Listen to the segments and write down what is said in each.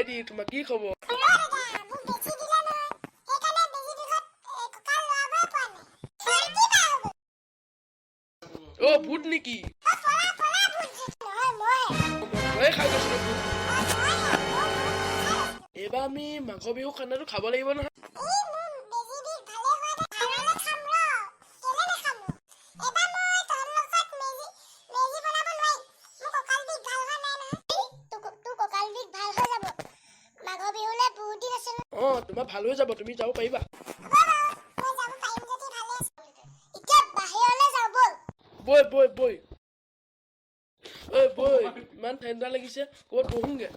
ভাইটি তোমাৰ কি খবৰ অ ভূত নেকি ময়ে খাই গৈছিলো এইবাৰ আমি মাঘ বিহু খানাটো খাব লাগিব নহয় অ তোমাৰ ভাল হৈ যাব তুমি যাব পাৰিবা বৈ বৈ বৈ ঐ বৈ ইমান ঠাণ্ডা লাগিছে ক'ত বহোংগে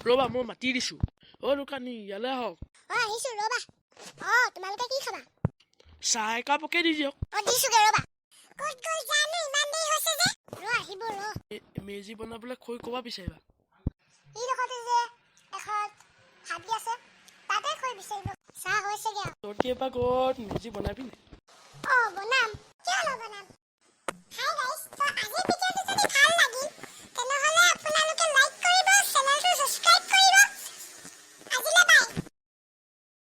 ৰবা মই মাতি দিছো অ দোকানী ইয়ালৈ আহক তোমালোকে কি খাবা চাহ একাপকে দি দিয়ক দিছোগে ৰবা ক'ত গ'ল জানো ইমান দেৰি হৈছে যে আহিব মেজি বনাবলৈ খৈ ক'বা বিচাৰিবা ই লগতে যে এখন হাবি আছে তাতে খৈ বিচাৰিব চাহ হৈছেগে তহঁতি এবাৰ ঘৰত মেজি বনাবি নে বনাম